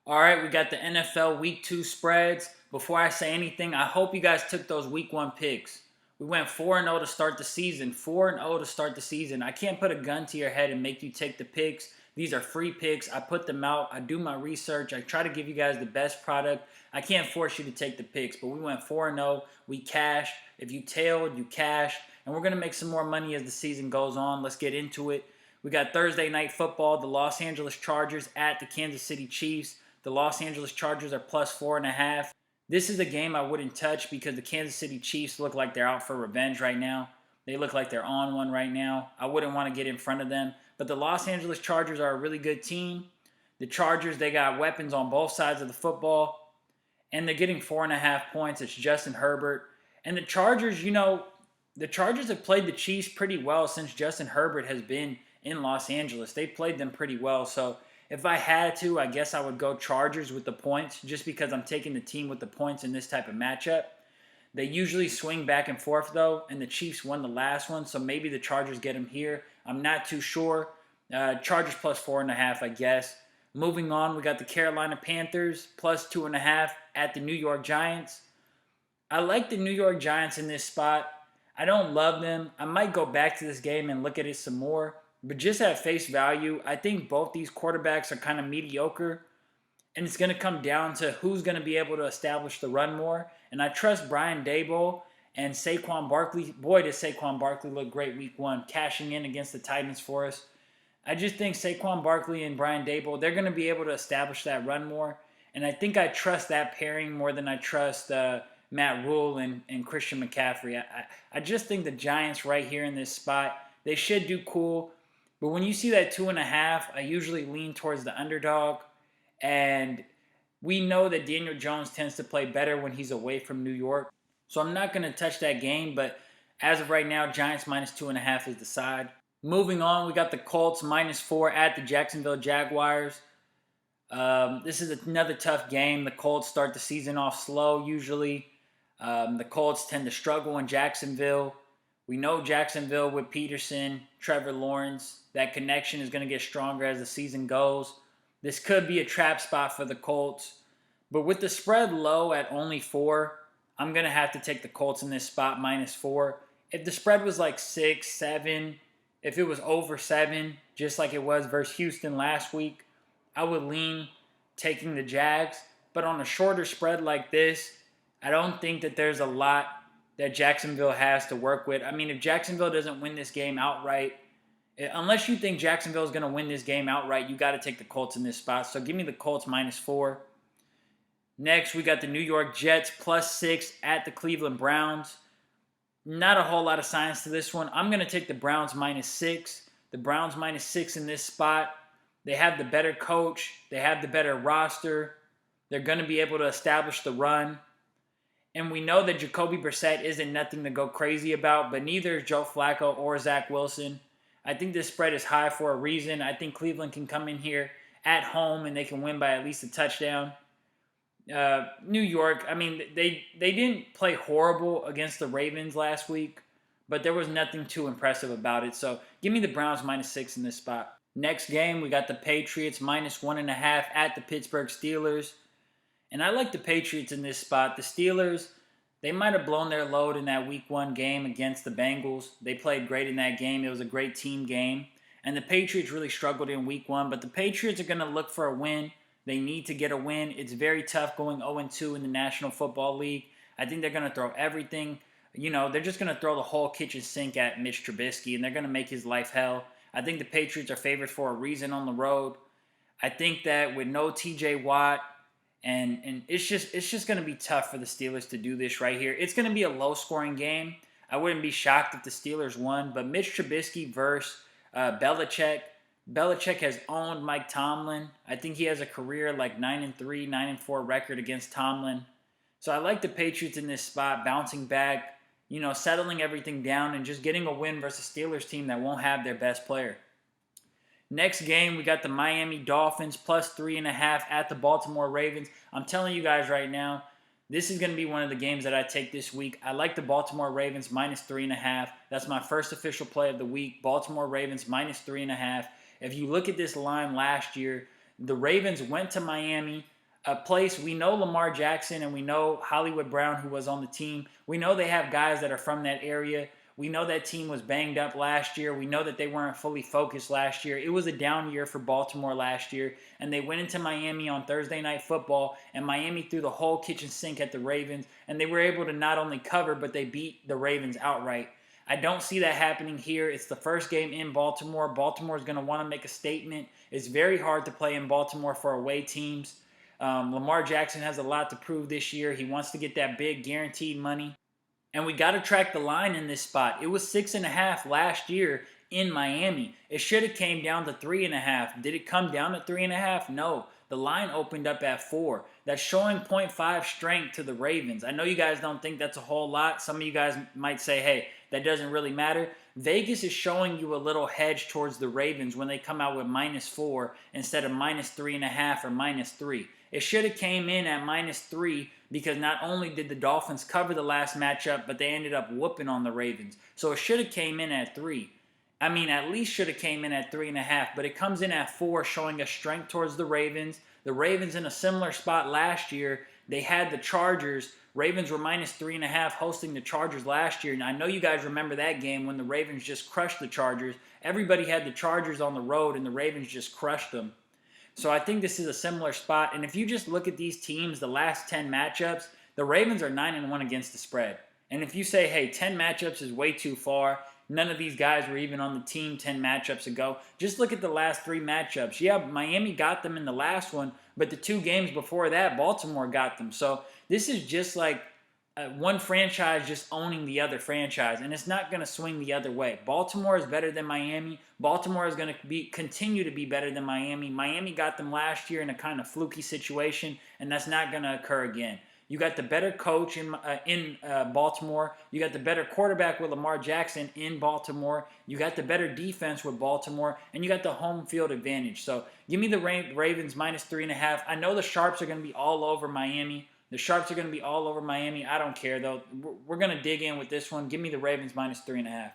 All right, we got the NFL Week 2 spreads. Before I say anything, I hope you guys took those Week 1 picks. We went 4-0 to start the season. 4-0 to start the season. I can't put a gun to your head and make you take the picks. These are free picks. I put them out. I do my research. I try to give you guys the best product. I can't force you to take the picks, but we went 4-0. We cashed. If you tailed, you cashed. And we're going to make some more money as the season goes on. Let's get into it. We got Thursday Night Football, the Los Angeles Chargers at the Kansas City Chiefs. The Los Angeles Chargers are plus 4.5. This is a game I wouldn't touch because the Kansas City Chiefs look like they're out for revenge right now. They look like they're on one right now. I wouldn't want to get in front of them. But the Los Angeles Chargers are a really good team. The Chargers, they got weapons on both sides of the football. And they're getting 4.5 points. It's Justin Herbert. And the Chargers, the Chargers have played the Chiefs pretty well since Justin Herbert has been in Los Angeles. They played them pretty well. So if I had to, I guess I would go Chargers with the points just because I'm taking the team with the points in this type of matchup. They usually swing back and forth, though, and the Chiefs won the last one, so maybe the Chargers get them here. I'm not too sure. Chargers plus 4.5, I guess. Moving on, we got the Carolina Panthers plus 2.5 at the New York Giants. I like the New York Giants in this spot. I don't love them. I might go back to this game and look at it some more. But just at face value, I think both these quarterbacks are kind of mediocre. And it's going to come down to who's going to be able to establish the run more. And I trust Brian Daboll and Saquon Barkley. Boy, does Saquon Barkley look great week 1, cashing in against the Titans for us. I just think Saquon Barkley and Brian Daboll, they're going to be able to establish that run more. And I think I trust that pairing more than I trust Matt Rule and Christian McCaffrey. I just think the Giants right here in this spot, they should do cool. But when you see that 2.5, I usually lean towards the underdog. And we know that Daniel Jones tends to play better when he's away from New York. So I'm not going to touch that game. But as of right now, Giants minus 2.5 is the side. Moving on, we got the Colts minus 4 at the Jacksonville Jaguars. This is another tough game. The Colts start the season off slow usually. The Colts tend to struggle in Jacksonville. We know Jacksonville with Peterson, Trevor Lawrence, that connection is going to get stronger as the season goes. This could be a trap spot for the Colts. But with the spread low at only 4, I'm going to have to take the Colts in this spot minus 4. If the spread was like 6, 7, if it was over 7, just like it was versus Houston last week, I would lean taking the Jags. But on a shorter spread like this, I don't think that there's a lot that Jacksonville has to work with. I mean, if Jacksonville doesn't win this game outright, unless you think Jacksonville is going to win this game outright, you got to take the Colts in this spot. So give me the Colts minus 4. Next, we got the New York Jets plus 6 at the Cleveland Browns. Not a whole lot of science to this one. I'm going to take the Browns minus 6. The Browns minus 6 in this spot. They have the better coach. They have the better roster. They're going to be able to establish the run. And we know that Jacoby Brissett isn't nothing to go crazy about, but neither is Joe Flacco or Zach Wilson. I think this spread is high for a reason. I think Cleveland can come in here at home and they can win by at least a touchdown. New York, I mean, they didn't play horrible against the Ravens last week, but there was nothing too impressive about it. So give me the Browns minus 6 in this spot. Next game, we got the Patriots minus 1.5 at the Pittsburgh Steelers. And I like the Patriots in this spot. The Steelers, they might have blown their load in that week 1 game against the Bengals. They played great in that game. It was a great team game. And the Patriots really struggled in week 1. But the Patriots are going to look for a win. They need to get a win. It's very tough going 0-2 in the National Football League. I think they're going to throw everything. They're just going to throw the whole kitchen sink at Mitch Trubisky. And they're going to make his life hell. I think the Patriots are favored for a reason on the road. I think that with no TJ Watt, and it's just going to be tough for the Steelers to do this right here. It's going to be a low-scoring game. I wouldn't be shocked if the Steelers won. But Mitch Trubisky versus Belichick. Belichick has owned Mike Tomlin. I think he has a career like 9-3, 9-4 record against Tomlin. So I like the Patriots in this spot, bouncing back, settling everything down and just getting a win versus a Steelers team that won't have their best player. Next game, we got the Miami Dolphins plus 3.5 at the Baltimore Ravens. I'm telling you guys right now, this is going to be one of the games that I take this week. I like the Baltimore Ravens minus 3.5. That's my first official play of the week. Baltimore Ravens minus 3.5. If you look at this line last year, the Ravens went to Miami. a place. We know Lamar Jackson and we know Hollywood Brown, who was on the team. We know they have guys that are from that area. We know that team was banged up last year. We know that they weren't fully focused last year. It was a down year for Baltimore last year, and they went into Miami on Thursday Night Football, and Miami threw the whole kitchen sink at the Ravens, and they were able to not only cover, but they beat the Ravens outright. I don't see that happening here. It's the first game in Baltimore. Baltimore is going to want to make a statement. It's very hard to play in Baltimore for away teams. Lamar Jackson has a lot to prove this year. He wants to get that big guaranteed money. And we got to track the line in this spot. It was 6.5 last year in Miami. It should have came down to 3.5. Did it come down to 3.5? No. The line opened up at 4. That's showing 0.5 strength to the Ravens. I know you guys don't think that's a whole lot. Some of you guys might say, hey, that doesn't really matter. Vegas is showing you a little hedge towards the Ravens when they come out with -4 instead of -3.5 or -3. It should have came in at -3 because not only did the Dolphins cover the last matchup, but they ended up whooping on the Ravens. So it should have came in at 3. I mean, at least should have came in at 3.5, but it comes in at 4, showing a strength towards the Ravens. The Ravens in a similar spot last year. They had the Chargers. Ravens were -3.5 hosting the Chargers last year. And I know you guys remember that game when the Ravens just crushed the Chargers. Everybody had the Chargers on the road, and the Ravens just crushed them. So I think this is a similar spot. And if you just look at these teams, the last 10 matchups, the Ravens are 9-1 against the spread. And if you say, hey, 10 matchups is way too far, none of these guys were even on the team 10 matchups ago, just look at the last 3 matchups. Yeah, Miami got them in the last one, but the 2 games before that, Baltimore got them. So this is just like one franchise just owning the other franchise, and it's not going to swing the other way. Baltimore is better than Miami. Baltimore is going to continue to be better than Miami. Miami got them last year in a kind of fluky situation, and that's not going to occur again. You got the better coach in Baltimore. You got the better quarterback with Lamar Jackson in Baltimore. You got the better defense with Baltimore, and you got the home field advantage. So give me the Ravens -3.5. I know the Sharps are going to be all over Miami. The Sharps are going to be all over Miami. I don't care, though. We're going to dig in with this one. Give me the Ravens -3.5.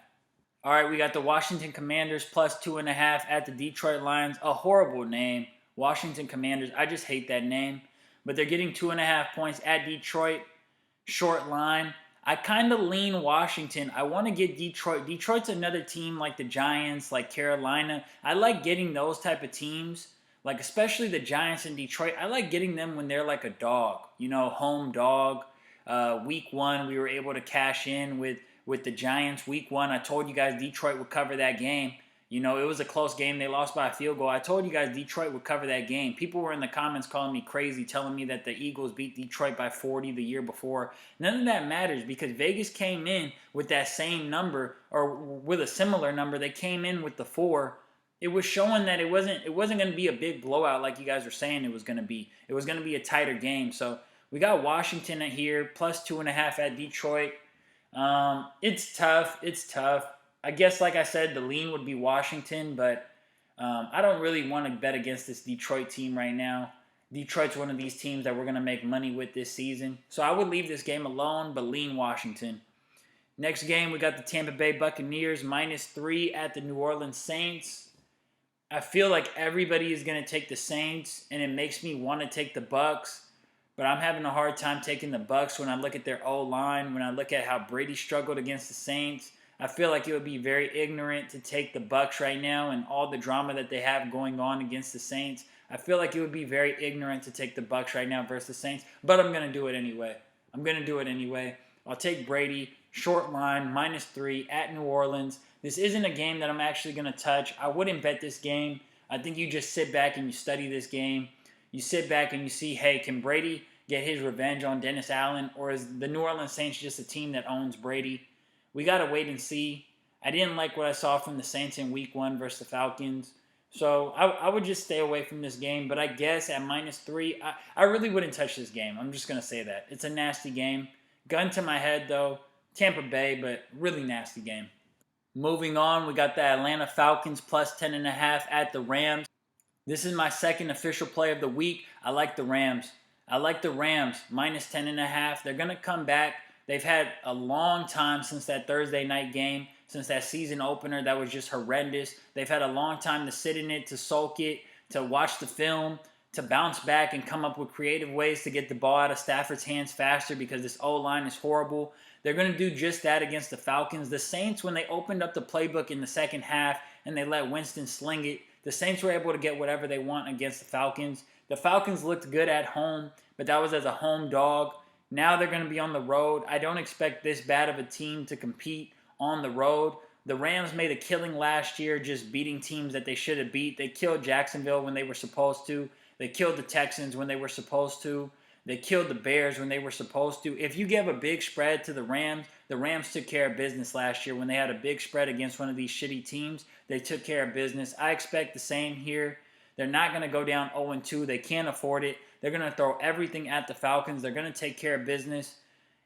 All right, we got the Washington Commanders +2.5 at the Detroit Lions. A horrible name. Washington Commanders. I just hate that name. But they're getting 2.5 points at Detroit. Short line. I kind of lean Washington. I want to get Detroit. Detroit's another team like the Giants, like Carolina. I like getting those type of teams. Like, especially the Giants in Detroit, I like getting them when they're like a dog. You know, home dog. Week 1, we were able to cash in with the Giants. Week 1, I told you guys Detroit would cover that game. You know, it was a close game. They lost by a field goal. I told you guys Detroit would cover that game. People were in the comments calling me crazy, telling me that the Eagles beat Detroit by 40 the year before. None of that matters because Vegas came in with that same number or with a similar number. They came in with the 4. It was showing that it wasn't going to be a big blowout like you guys were saying it was going to be. It was going to be a tighter game. So we got Washington here, +2.5 at Detroit. It's tough. It's tough. I guess, like I said, the lean would be Washington, but I don't really want to bet against this Detroit team right now. Detroit's one of these teams that we're going to make money with this season. So I would leave this game alone, but lean Washington. Next game, we got the Tampa Bay Buccaneers -3 at the New Orleans Saints. I feel like everybody is going to take the Saints, and it makes me want to take the Bucs. But I'm having a hard time taking the Bucs when I look at their O-line, when I look at how Brady struggled against the Saints. I feel like it would be very ignorant to take the Bucs right now and all the drama that they have going on against the Saints. I feel like it would be very ignorant to take the Bucs right now versus the Saints, but I'm going to do it anyway. I'll take Brady, short line, -3 at New Orleans. This isn't a game that I'm actually going to touch. I wouldn't bet this game. I think you just sit back and you study this game. You sit back and you see, hey, can Brady get his revenge on Dennis Allen, or is the New Orleans Saints just a team that owns Brady? We got to wait and see. I didn't like what I saw from the Saints in Week 1 versus the Falcons. So I would just stay away from this game. But I guess at -3, I really wouldn't touch this game. I'm just going to say that. It's a nasty game. Gun to my head, though. Tampa Bay, but really nasty game. Moving on, we got the Atlanta Falcons +10.5 at the Rams. This is my second official play of the week. I like the Rams. -10.5. They're going to come back. They've had a long time since that Thursday night game, since that season opener that was just horrendous. They've had a long time to sit in it, to sulk it, to watch the film, to bounce back and come up with creative ways to get the ball out of Stafford's hands faster because this O-line is horrible. They're going to do just that against the Falcons. The Saints, when they opened up the playbook in the second half and they let Winston sling it, the Saints were able to get whatever they want against the Falcons. The Falcons looked good at home, but that was as a home dog. Now they're going to be on the road. I don't expect this bad of a team to compete on the road. The Rams made a killing last year just beating teams that they should have beat. They killed Jacksonville when they were supposed to. They killed the Texans when they were supposed to. They killed the Bears when they were supposed to. If you give a big spread to the Rams took care of business last year. When they had a big spread against one of these shitty teams, they took care of business. I expect the same here. They're not going to go down 0-2. They can't afford it. They're going to throw everything at the Falcons. They're going to take care of business.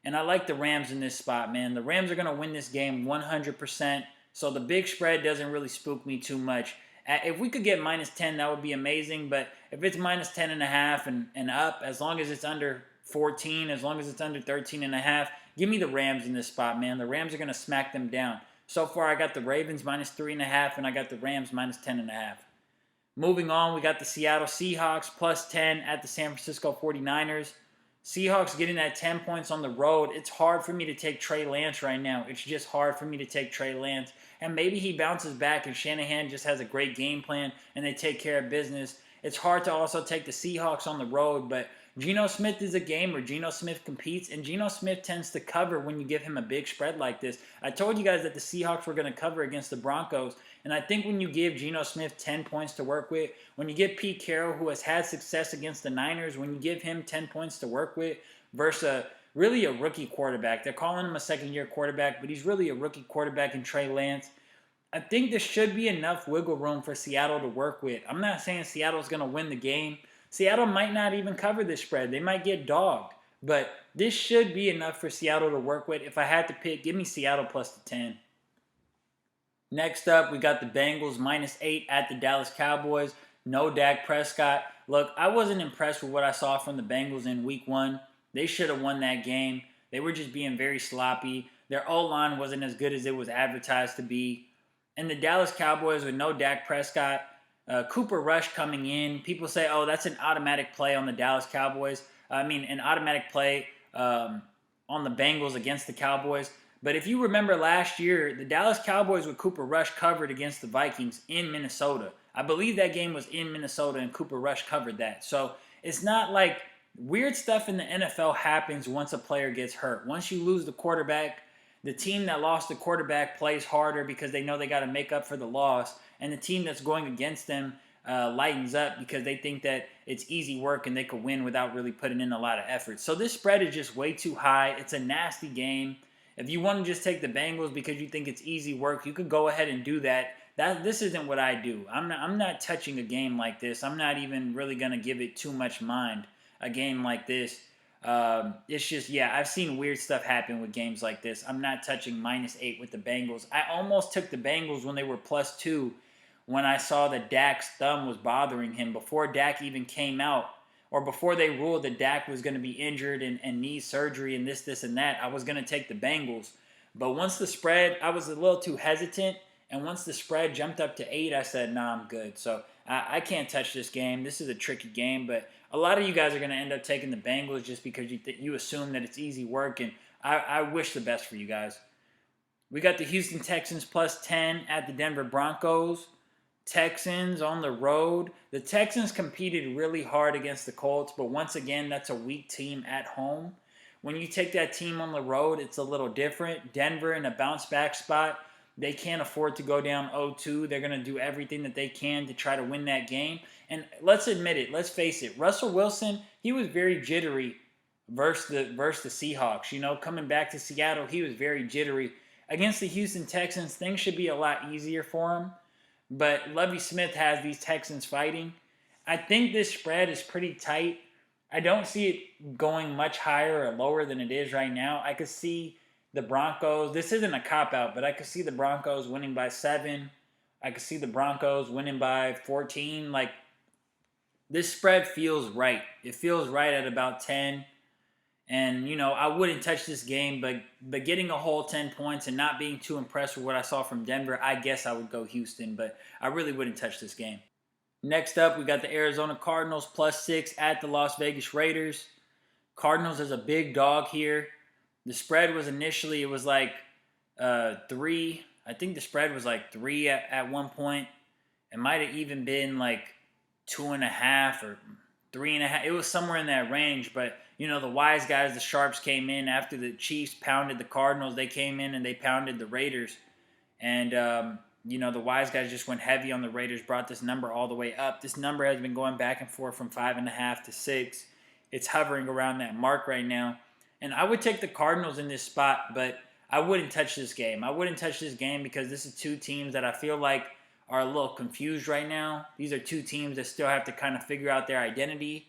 And I like the Rams in this spot, man. The Rams are going to win this game 100%. So the big spread doesn't really spook me too much. If we could get -10, that would be amazing. But if it's -10.5 and up, as long as it's under 14, as long as it's under 13.5, give me the Rams in this spot, man. The Rams are going to smack them down. So far, I got the Ravens -3.5, and I got the Rams -10.5. Moving on, we got the Seattle Seahawks +10 at the San Francisco 49ers. Seahawks getting that 10 points on the road. It's hard for me to take Trey Lance right now. It's just hard for me to take Trey Lance. And maybe he bounces back and Shanahan just has a great game plan and they take care of business. It's hard to also take the Seahawks on the road, but Geno Smith is a game where Geno Smith competes, and Geno Smith tends to cover when you give him a big spread like this. I told you guys that the Seahawks were going to cover against the Broncos, and I think when you give Geno Smith 10 points to work with, when you give Pete Carroll, who has had success against the Niners, when you give him 10 points to work with versus really a rookie quarterback. They're calling him a second-year quarterback, but he's really a rookie quarterback in Trey Lance. I think there should be enough wiggle room for Seattle to work with. I'm not saying Seattle's going to win the game. Seattle might not even cover this spread. They might get dogged. But this should be enough for Seattle to work with. If I had to pick, give me Seattle +10. Next up, we got the Bengals -8 at the Dallas Cowboys. No Dak Prescott. Look, I wasn't impressed with what I saw from the Bengals in week 1. They should have won that game. They were just being very sloppy. Their O-line wasn't as good as it was advertised to be. And the Dallas Cowboys with no Dak Prescott, Cooper Rush coming in. People say, oh, that's an automatic play on the Dallas Cowboys. An automatic play on the Bengals against the Cowboys. But if you remember last year, the Dallas Cowboys with Cooper Rush covered against the Vikings in Minnesota. I believe that game was in Minnesota and Cooper Rush covered that. So it's not like weird stuff in the NFL happens once a player gets hurt. Once you lose the quarterback, the team that lost the quarterback plays harder because they know they got to make up for the loss. And the team that's going against them lightens up because they think that it's easy work and they could win without really putting in a lot of effort. So this spread is just way too high. It's a nasty game. If you want to just take the Bengals because you think it's easy work, you could go ahead and do that. This isn't what I do. I'm not touching a game like this. I'm not even really going to give it too much mind, a game like this. It's just, I've seen weird stuff happen with games like this. I'm not touching -8 with the Bengals. I almost took the Bengals when they were +2 when I saw that Dak's thumb was bothering him before Dak even came out, or before they ruled that Dak was going to be injured and need surgery and this, and that. I was going to take the Bengals. But once the spread, I was a little too hesitant. And once the spread jumped up to 8, I said, nah, I'm good. So I can't touch this game. This is a tricky game. But a lot of you guys are going to end up taking the Bengals just because you assume that it's easy work. And I wish the best for you guys. We got the Houston Texans +10 at the Denver Broncos. Texans on the road. The Texans competed really hard against the Colts. But once again, that's a weak team at home. When you take that team on the road, it's a little different. Denver in a bounce-back spot. They can't afford to go down 0-2. They're going to do everything that they can to try to win that game. And let's admit it. Let's face it. Russell Wilson, he was very jittery versus the Seahawks. Coming back to Seattle, he was very jittery. Against the Houston Texans, things should be a lot easier for him. But Lovie Smith has these Texans fighting. I think this spread is pretty tight. I don't see it going much higher or lower than it is right now. I could see the Broncos. This isn't a cop-out, but I could see the Broncos winning by 7. I could see the Broncos winning by 14. This spread feels right. It feels right at about 10. And, I wouldn't touch this game, but getting a whole 10 points and not being too impressed with what I saw from Denver, I guess I would go Houston, but I really wouldn't touch this game. Next up, we got the Arizona Cardinals +6 at the Las Vegas Raiders. Cardinals is a big dog here. The spread was initially, it was like 3. I think the spread was like 3 at one point. It might have even been like 2.5 or 3.5. It was somewhere in that range. But, the wise guys, the Sharps came in after the Chiefs pounded the Cardinals. They came in and they pounded the Raiders. And, the wise guys just went heavy on the Raiders, brought this number all the way up. This number has been going back and forth from 5.5 to 6. It's hovering around that mark right now. And I would take the Cardinals in this spot, but I wouldn't touch this game. I wouldn't touch this game because this is two teams that I feel like are a little confused right now. These are two teams that still have to kind of figure out their identity.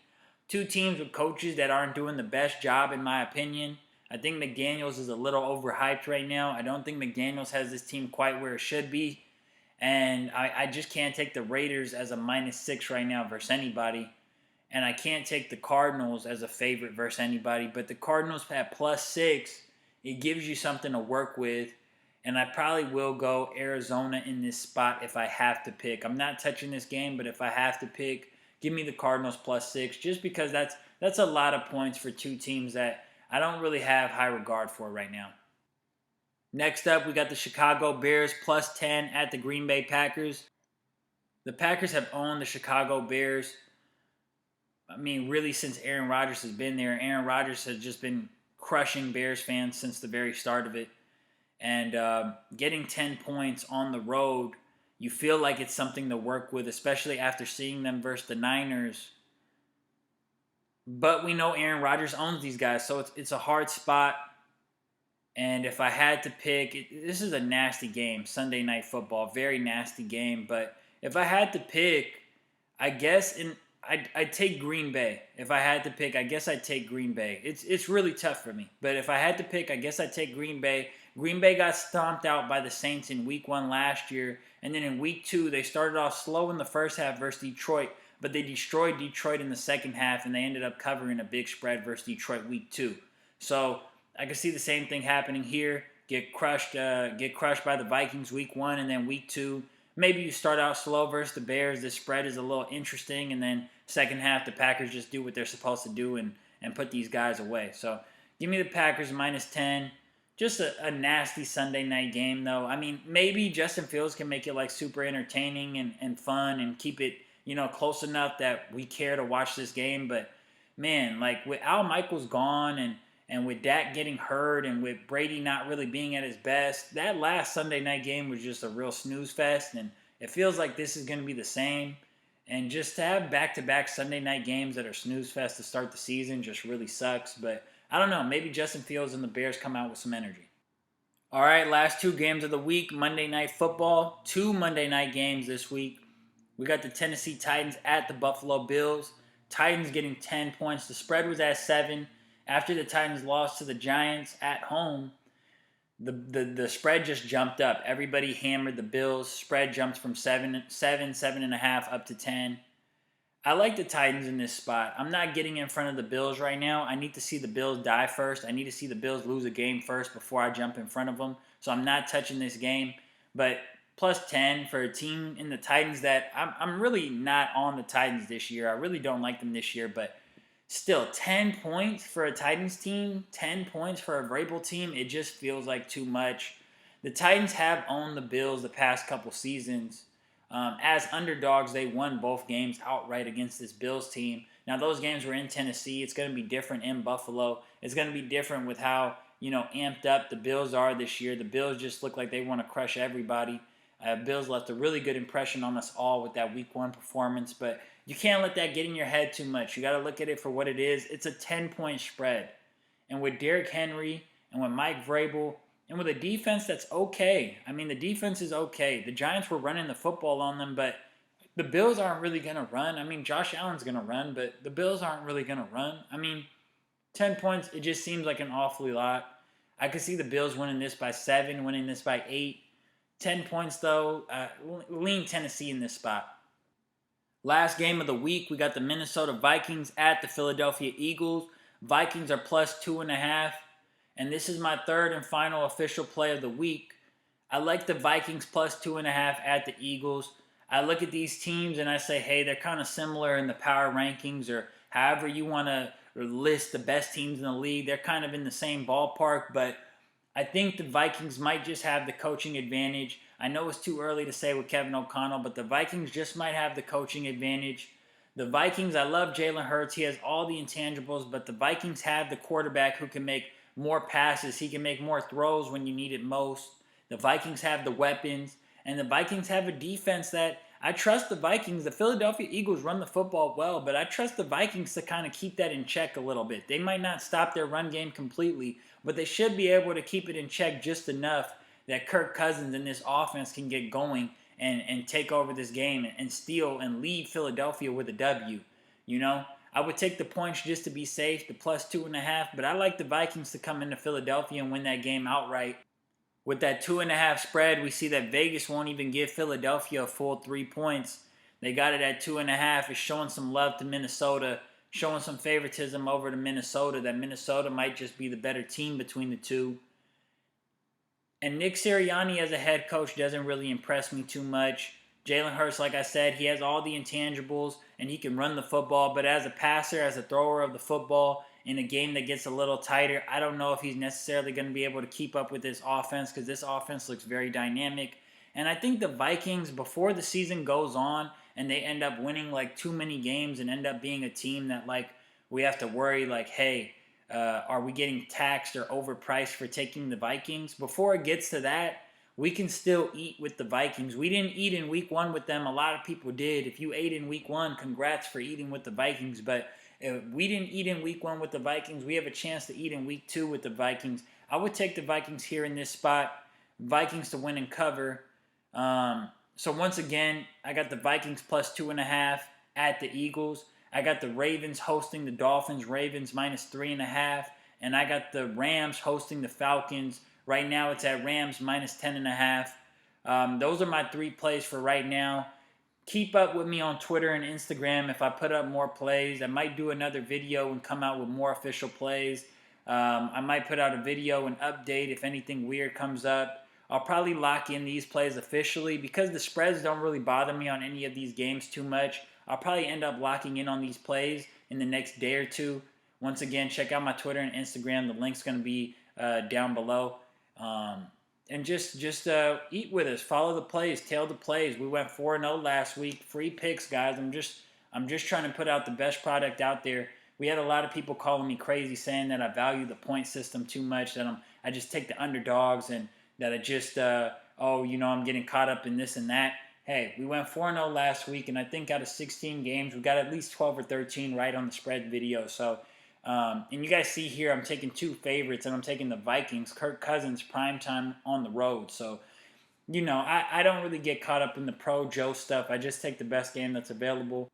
Two teams with coaches that aren't doing the best job, in my opinion. I think McDaniels is a little overhyped right now. I don't think McDaniels has this team quite where it should be. And I just can't take the Raiders as a -6 right now versus anybody. And I can't take the Cardinals as a favorite versus anybody. But the Cardinals at +6, it gives you something to work with. And I probably will go Arizona in this spot if I have to pick. I'm not touching this game, but if I have to pick, give me the Cardinals +6. Just because that's a lot of points for two teams that I don't really have high regard for right now. Next up, we got the Chicago Bears +10 at the Green Bay Packers. The Packers have owned the Chicago Bears. I mean, really, since Aaron Rodgers has been there. Aaron Rodgers has just been crushing Bears fans since the very start of it. And getting 10 points on the road, you feel like it's something to work with, especially after seeing them versus the Niners. But we know Aaron Rodgers owns these guys, so it's a hard spot. And if I had to pick, this is a nasty game, Sunday Night Football, very nasty game. But if I had to pick, I guess I'd take Green Bay. If I had to pick, I guess I'd take Green Bay. It's really tough for me. But if I had to pick, I guess I'd take Green Bay. Green Bay got stomped out by the Saints in Week 1 last year. And then in Week 2, they started off slow in the first half versus Detroit. But they destroyed Detroit in the second half, and they ended up covering a big spread versus Detroit Week 2. So I can see the same thing happening here. Get crushed by the Vikings Week 1, and then Week 2. Maybe you start out slow versus the Bears. The spread is a little interesting, and then second half, the Packers just do what they're supposed to do and put these guys away. So give me the Packers -10. Just a nasty Sunday night game, though. I mean, maybe Justin Fields can make it like super entertaining and fun and keep it, close enough that we care to watch this game. But man, like with Al Michaels gone and with Dak getting hurt and with Brady not really being at his best, that last Sunday night game was just a real snooze fest. And it feels like this is going to be the same. And just to have back-to-back Sunday night games that are snooze fest to start the season just really sucks. But I don't know. Maybe Justin Fields and the Bears come out with some energy. All right, last two games of the week, Monday Night Football. 2 Monday night games this week. We got the Tennessee Titans at the Buffalo Bills. Titans getting 10 points. The spread was at 7. After the Titans lost to the Giants at home, the spread just jumped up. Everybody hammered the Bills. Spread jumped from 7.5 up to 10. I like the Titans in this spot. I'm not getting in front of the Bills right now. I need to see the Bills die first. I need to see the Bills lose a game first before I jump in front of them. So I'm not touching this game. But +10 for a team in the Titans that I'm really not on the Titans this year. I really don't like them this year. But still, 10 points for a Titans team, 10 points for a Vrabel team, it just feels like too much. The Titans have owned the Bills the past couple seasons. As underdogs, they won both games outright against this Bills team. Now, those games were in Tennessee. It's going to be different in Buffalo. It's going to be different with how, amped up the Bills are this year. The Bills just look like they want to crush everybody. Bills left a really good impression on us all with that Week 1 performance, but you can't let that get in your head too much. You got to look at it for what it is. It's a 10-point spread. And with Derrick Henry and with Mike Vrabel and with a defense that's okay. I mean, the defense is okay. The Giants were running the football on them, but the Bills aren't really going to run. I mean, Josh Allen's going to run, but the Bills aren't really going to run. I mean, 10 points, it just seems like an awfully lot. I could see the Bills winning this by 7, winning this by 8. 10 points, though. Lean Tennessee in this spot. Last game of the week, we got the Minnesota Vikings at the Philadelphia Eagles. Vikings are +2.5. And this is my third and final official play of the week. I like the Vikings +2.5 at the Eagles. I look at these teams and I say, hey, they're kind of similar in the power rankings, or however you want to list the best teams in the league. They're kind of in the same ballpark, but I think the Vikings might just have the coaching advantage. I know it's too early to say with Kevin O'Connell, but the Vikings just might have the coaching advantage. The Vikings, I love Jalen Hurts. He has all the intangibles, but the Vikings have the quarterback who can make more passes. He can make more throws when you need it most. The Vikings have the weapons, and the Vikings have a defense that I trust the Vikings. The Philadelphia Eagles run the football well, but I trust the Vikings to kind of keep that in check a little bit. They might not stop their run game completely, but they should be able to keep it in check just enough that Kirk Cousins and this offense can get going and take over this game and steal and lead Philadelphia with a W. You know, I would take the points just to be safe, the plus 2.5, but I like the Vikings to come into Philadelphia and win that game outright. With that 2.5 spread, we see that Vegas won't even give Philadelphia a full 3 points. They got it at 2.5. It's showing some love to Minnesota, showing some favoritism over to Minnesota, that Minnesota might just be the better team between the two. And Nick Sirianni as a head coach doesn't really impress me too much. Jalen Hurts, like I said, he has all the intangibles and he can run the football, but as a passer, as a thrower of the football, in a game that gets a little tighter, I don't know if he's necessarily going to be able to keep up with this offense, because this offense looks very dynamic. And I think the Vikings, before the season goes on and they end up winning like too many games and end up being a team that like we have to worry like, hey, are we getting taxed or overpriced for taking the Vikings? Before it gets to that, we can still eat with the Vikings. We didn't eat in week 1 with them. A lot of people did. If you ate in week 1, congrats for eating with the Vikings. But if we didn't eat in week 1 with the Vikings, we have a chance to eat in week 2 with the Vikings. I would take the Vikings here in this spot. Vikings to win and cover. So once again, I got the Vikings plus 2.5 at the Eagles. I got the Ravens hosting the Dolphins. Ravens minus 3.5. And I got the Rams hosting the Falcons. Right now it's at Rams minus 10.5. Those are my 3 plays for right now. Keep up with me on Twitter and Instagram. If I put up more plays, I might do another video and come out with more official plays. I might put out a video and update if anything weird comes up. I'll probably lock in these plays officially because the spreads don't really bother me on any of these games too much. I'll probably end up locking in on these plays in the next day or two. Once again, check out my Twitter and Instagram. The link's going to be down below. And just eat with us. Follow the plays. Tail the plays. We went 4-0 last week. Free picks, guys. I'm just trying to put out the best product out there. We had a lot of people calling me crazy, saying that I value the point system too much, that I just take the underdogs, and that I just I'm getting caught up in this and that. Hey, we went 4-0 last week, and I think out of 16 games, we got at least 12 or 13 right on the spread video. So. And you guys see here, I'm taking 2 favorites, and I'm taking the Vikings. Kirk Cousins, primetime on the road. So, I don't really get caught up in the pro Joe stuff. I just take the best game that's available.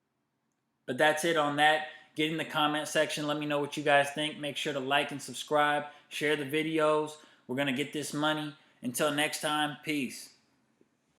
But that's it on that. Get in the comment section. Let me know what you guys think. Make sure to like and subscribe. Share the videos. We're going to get this money. Until next time, peace.